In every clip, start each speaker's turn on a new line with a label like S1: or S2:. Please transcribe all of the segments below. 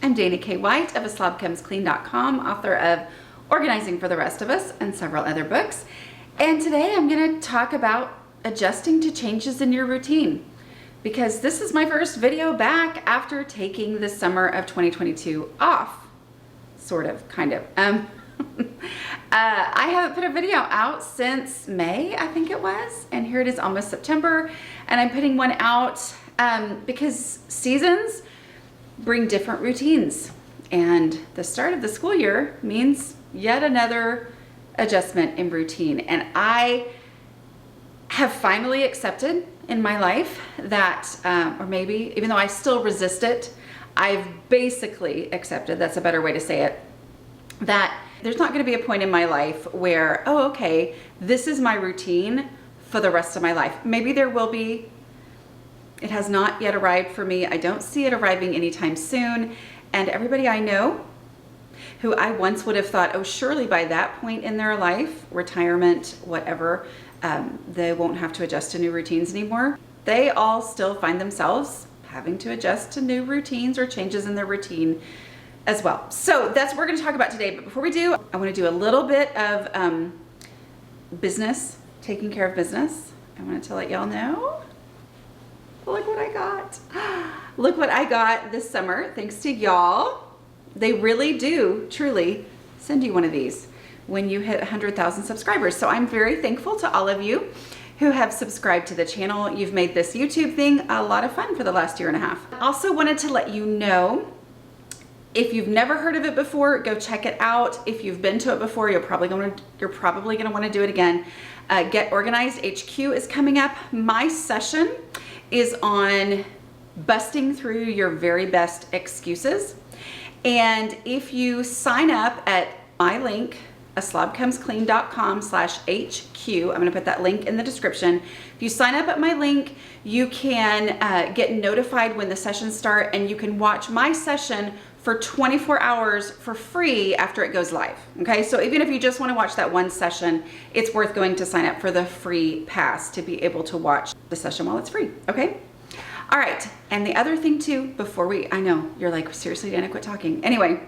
S1: I'm Dana K. White of aslobcomesclean.com, author of Organizing for the Rest of Us and several other books. And today I'm going to talk about adjusting to changes in your routine, because this is my first video back after taking the summer of 2022 off. Sort of, kind of. I haven't put a video out since May, I think it was, and here it is almost September, and I'm putting one out because seasons bring different routines, and the start of the school year means yet another adjustment in routine. And I have finally accepted in my life that, or maybe even though I still resist it, I've basically accepted, that's a better way to say it, that there's not going to be a point in my life where, oh, okay, this is my routine for the rest of my life. Maybe there will be. It has not yet arrived for me. I don't see it arriving anytime soon. And everybody I know who I once would have thought, oh, surely by that point in their life, retirement, whatever, they won't have to adjust to new routines anymore. They all still find themselves having to adjust to new routines or changes in their routine as well. So that's what we're going to talk about today. But before we do, I want to do a little bit of business, taking care of business. I wanted to let y'all know. Look what I got. Look what I got this summer, thanks to y'all. They really do, truly, send you one of these when you hit 100,000 subscribers. So I'm very thankful to all of you who have subscribed to the channel. You've made this YouTube thing a lot of fun for the last year and a half. Also wanted to let you know, if you've never heard of it before, go check it out. If you've been to it before, you're probably gonna want to do it again. Get Organized HQ is coming up. My session is on busting through your very best excuses. And if you sign up at my link, aslobcomesclean.com/HQ, I'm going to put that link in the description. If you sign up at my link, you can get notified when the sessions start, and you can watch my session for 24 hours for free after it goes live. Okay, so even if you just want to watch that one session, it's worth going to sign up for the free pass to be able to watch the session while it's free. Okay. All right. And the other thing too, I know you're like, seriously, Dana, quit talking. Anyway,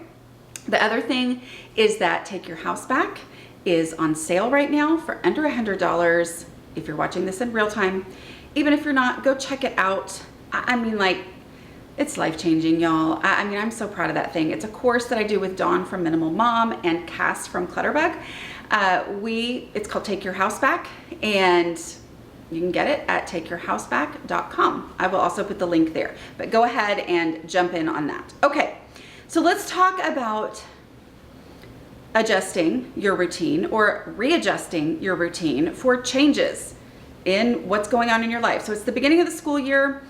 S1: the other thing is that Take Your House Back is on sale right now for under $100. If you're watching this in real time, even if you're not, go check it out. I mean, like, it's life-changing, y'all. I mean, I'm so proud of that thing. It's a course that I do with Dawn from Minimal Mom and Cass from Clutter. It's called Take Your House Back, and you can get it at takeyourhouseback.com. I will also put the link there, but go ahead and jump in on that. Okay, so let's talk about adjusting your routine or readjusting your routine for changes in what's going on in your life. So it's the beginning of the school year.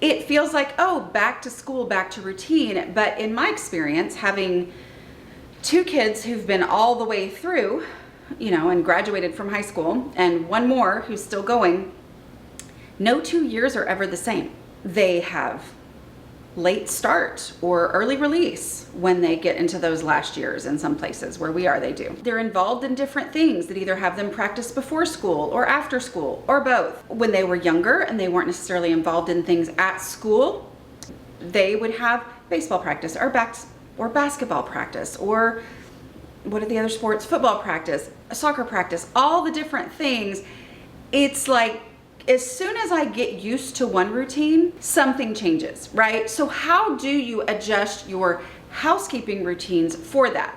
S1: It feels like, oh, back to school, back to routine. But in my experience, having two kids who've been all the way through, and graduated from high school, and one more who's still going, no 2 years are ever the same. They have late start or early release when they get into those last years. In some places where we are, they do. They're involved in different things that either have them practice before school or after school or both. When they were younger and they weren't necessarily involved in things at school, they would have baseball practice or basketball practice, or what are the other sports? Football practice, soccer practice, all the different things. It's like, as soon as I get used to one routine, something changes, right? So how do you adjust your housekeeping routines for that?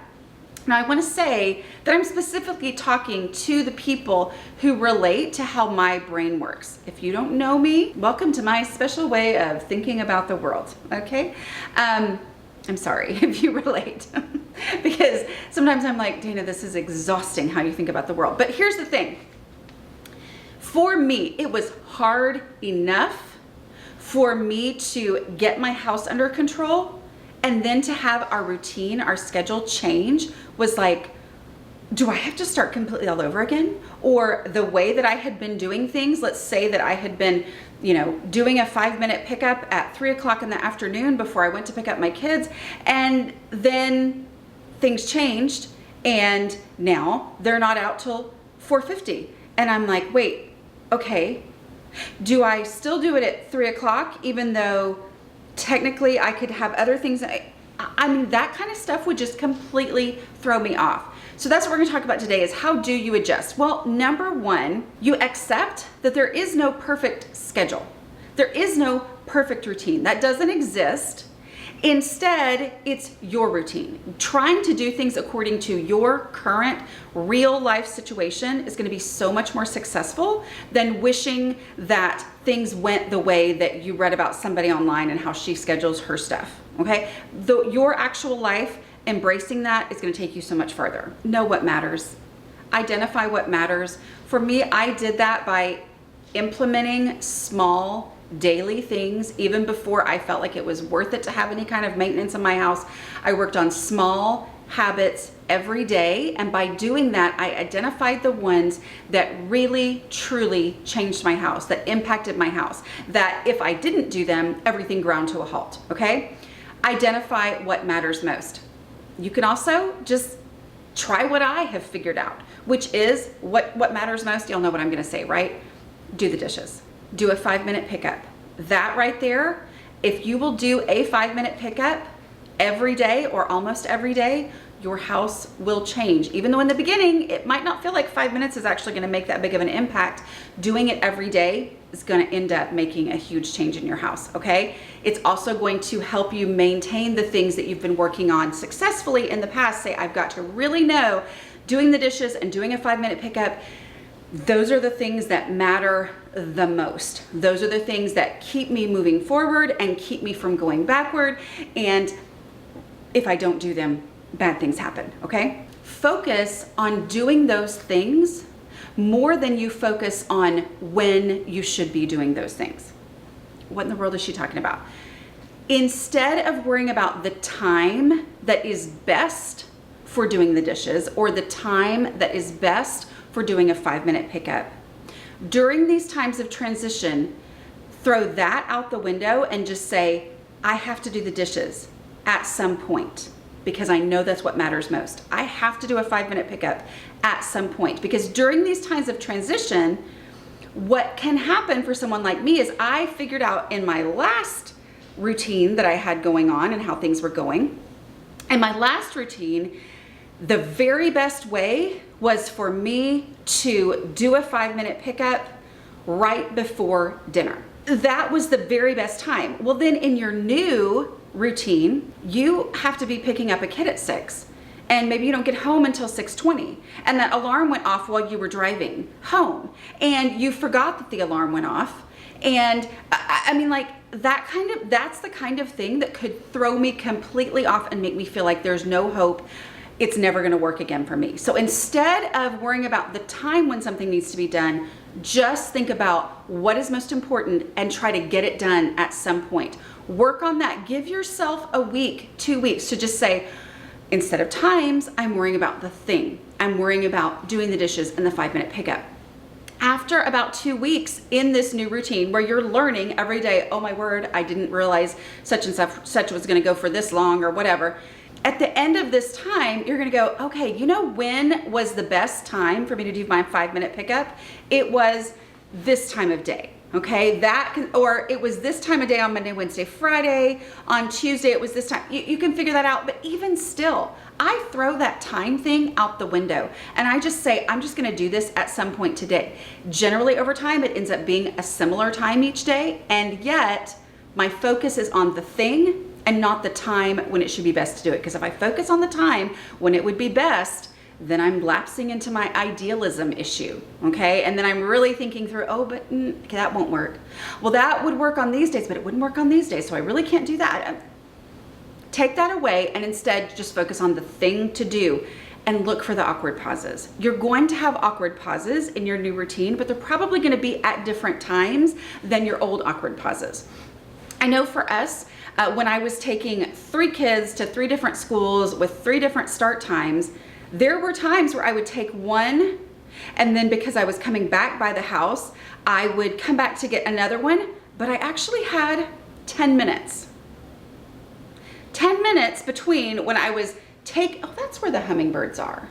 S1: Now, I want to say that I'm specifically talking to the people who relate to how my brain works. If you don't know me, welcome to my special way of thinking about the world, okay? I'm sorry if you relate, because sometimes I'm like, Dana, this is exhausting how you think about the world. But here's the thing. For me, it was hard enough for me to get my house under control, and then to have our routine, our schedule change was like, do I have to start completely all over again? Or the way that I had been doing things, let's say that I had been, doing a 5-minute pickup at 3 o'clock in the afternoon before I went to pick up my kids, and then things changed, and now they're not out till 4:50. And I'm like, wait, okay, do I still do it at 3 o'clock, even though technically I could have other things? I mean, that kind of stuff would just completely throw me off. So that's what we're gonna talk about today, is how do you adjust? Well, number one, you accept that there is no perfect schedule. There is no perfect routine. That doesn't exist. Instead, it's your routine. Trying to do things according to your current real life situation is going to be so much more successful than wishing that things went the way that you read about somebody online and how she schedules her stuff. Okay? Your actual life, embracing that is going to take you so much farther. Know what matters. Identify what matters. For me, I did that by implementing small daily things. Even before I felt like it was worth it to have any kind of maintenance in my house, I worked on small habits every day, and by doing that, I identified the ones that really truly changed my house, that impacted my house, that if I didn't do them, everything ground to a halt. Okay? Identify what matters most. You can also just try what I have figured out, which is what matters most. You'll know what I'm going to say, right? Do the dishes. Do a 5-minute pickup. That right there, if you will do a 5-minute pickup every day or almost every day, your house will change. Even though in the beginning, it might not feel like 5 minutes is actually going to make that big of an impact, doing it every day is going to end up making a huge change in your house, okay? It's also going to help you maintain the things that you've been working on successfully in the past. Say, I've got to really know doing the dishes and doing a 5-minute pickup. Those are the things that matter the most. Those are the things that keep me moving forward and keep me from going backward. And if I don't do them, bad things happen, okay? Focus on doing those things more than you focus on when you should be doing those things. What in the world is she talking about? Instead of worrying about the time that is best for doing the dishes or the time that is best for doing a 5-minute pickup, during these times of transition, throw that out the window and just say, I have to do the dishes at some point because I know that's what matters most. I have to do a 5-minute pickup at some point, because during these times of transition, what can happen for someone like me is I figured out in my last routine that I had going on and how things were going. In my last routine, the very best way was for me to do a 5-minute pickup right before dinner. That was the very best time. Well, then in your new routine, you have to be picking up a kid at 6, and maybe you don't get home until 6:20, and that alarm went off while you were driving home, and you forgot that the alarm went off. And I mean, like, that's the kind of thing that could throw me completely off and make me feel like there's no hope. It's never going to work again for me. So instead of worrying about the time when something needs to be done, just think about what is most important and try to get it done at some point. Work on that. Give yourself a week, 2 weeks to just say, instead of times, I'm worrying about the thing. I'm worrying about doing the dishes and the 5-minute pickup. After about 2 weeks in this new routine where you're learning every day, oh my word, I didn't realize such and such was going to go for this long or whatever. At the end of this time, you're going to go, okay, you know when was the best time for me to do my 5-minute pickup? It was this time of day. Okay, or it was this time of day on Monday, Wednesday, Friday. On Tuesday, it was this time. You can figure that out. But even still, I throw that time thing out the window and I just say, I'm just going to do this at some point today. Generally over time, it ends up being a similar time each day. And yet my focus is on the thing and not the time when it should be best to do it. Because if I focus on the time when it would be best, then I'm lapsing into my idealism issue, okay? And then I'm really thinking through, oh, but that won't work. Well, that would work on these days, but it wouldn't work on these days, so I really can't do that. Take that away and instead just focus on the thing to do and look for the awkward pauses. You're going to have awkward pauses in your new routine, but they're probably gonna be at different times than your old awkward pauses. I know for us, when I was taking 3 kids to 3 different schools with 3 different start times, there were times where I would take one, and then because I was coming back by the house, I would come back to get another one, but I actually had 10 minutes. 10 minutes between when I was oh, that's where the hummingbirds are.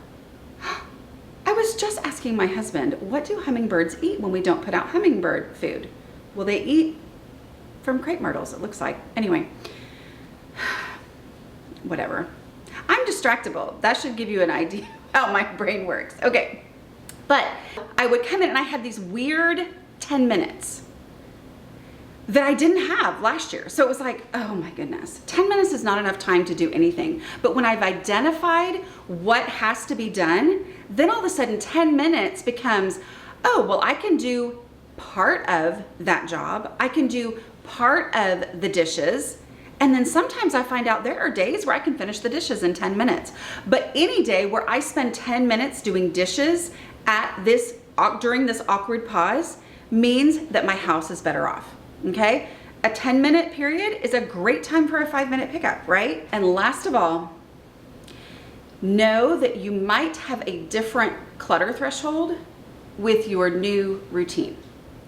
S1: I was just asking my husband, what do hummingbirds eat when we don't put out hummingbird food? Well, they eat from crepe myrtles, it looks like. Anyway, whatever. I'm distractible. That should give you an idea how my brain works. Okay. But I would come in and I had these weird 10 minutes that I didn't have last year. So it was like, oh my goodness, 10 minutes is not enough time to do anything. But when I've identified what has to be done, then all of a sudden 10 minutes becomes, oh, well, I can do part of that job. I can do part of the dishes. And then sometimes I find out there are days where I can finish the dishes in 10 minutes. But any day where I spend 10 minutes doing dishes during this awkward pause means that my house is better off. Okay? A 10-minute period is a great time for a 5-minute pickup, right? And last of all, know that you might have a different clutter threshold with your new routine.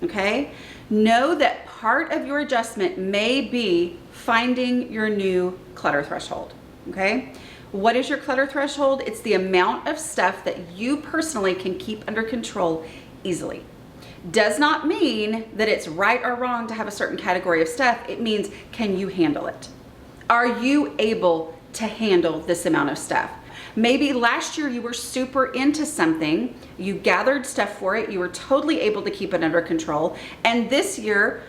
S1: Okay? Know that part of your adjustment may be finding your new clutter threshold. Okay? What is your clutter threshold? It's the amount of stuff that you personally can keep under control easily. Does not mean that it's right or wrong to have a certain category of stuff. It means, can you handle it? Are you able to handle this amount of stuff? Maybe last year you were super into something, you gathered stuff for it, you were totally able to keep it under control, and this year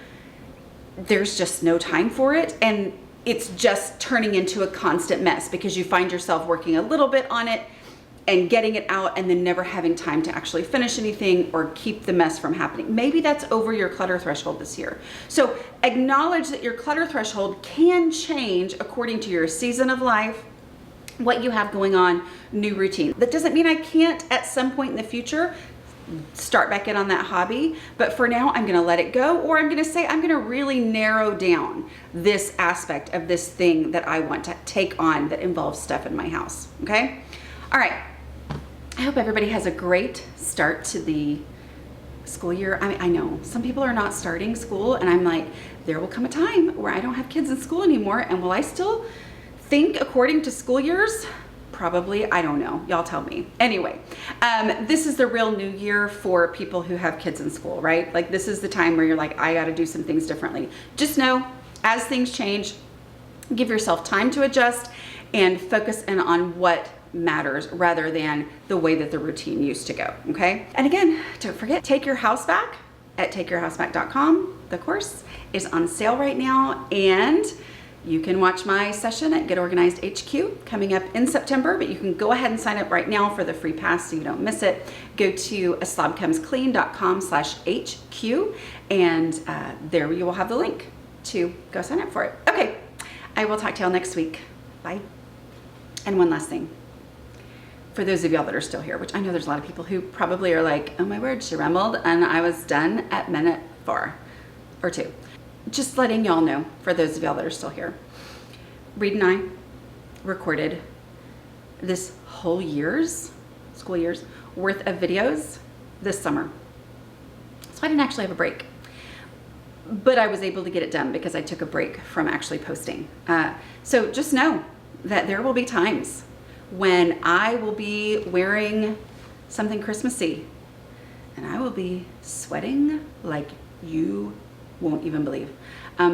S1: there's just no time for it, and it's just turning into a constant mess because you find yourself working a little bit on it and getting it out and then never having time to actually finish anything or keep the mess from happening. Maybe that's over your clutter threshold this year. So acknowledge that your clutter threshold can change according to your season of life, what you have going on, new routine. That doesn't mean I can't at some point in the future start back in on that hobby, but for now I'm gonna let it go, or I'm gonna say I'm gonna really narrow down this aspect of this thing that I want to take on that involves stuff in my house, okay? All right, I hope everybody has a great start to the school year. I know some people are not starting school, and I'm like, there will come a time where I don't have kids in school anymore, and will I still think according to school years? Probably, I don't know. Y'all tell me. Anyway, this is the real new year for people who have kids in school, right? Like, this is the time where you're like, I got to do some things differently. Just know, as things change, give yourself time to adjust and focus in on what matters rather than the way that the routine used to go, okay? And again, don't forget, Take Your House Back at takeyourhouseback.com. The course is on sale right now, and you can watch my session at Get Organized HQ coming up in September, but you can go ahead and sign up right now for the free pass so you don't miss it. Go to aslobcomesclean.com/HQ, and there you will have the link to go sign up for it. Okay, I will talk to y'all next week. Bye. And one last thing. For those of y'all that are still here, which I know there's a lot of people who probably are like, oh my word, she rambled, and I was done at minute 4 or 2. Just letting y'all know, for those of y'all that are still here, Reed and I recorded this whole school year's worth of videos this summer. So I didn't actually have a break, but I was able to get it done because I took a break from actually posting. So just know that there will be times when I will be wearing something Christmassy and I will be sweating like you won't even believe.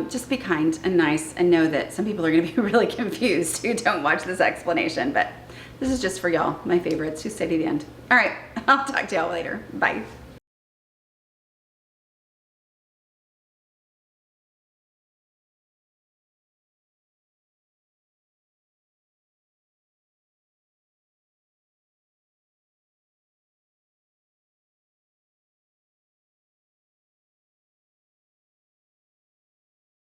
S1: Just be kind and nice, and know that some people are gonna be really confused who don't watch this explanation, but this is just for y'all, my favorites who stay to the end. All right, I'll talk to y'all later. Bye.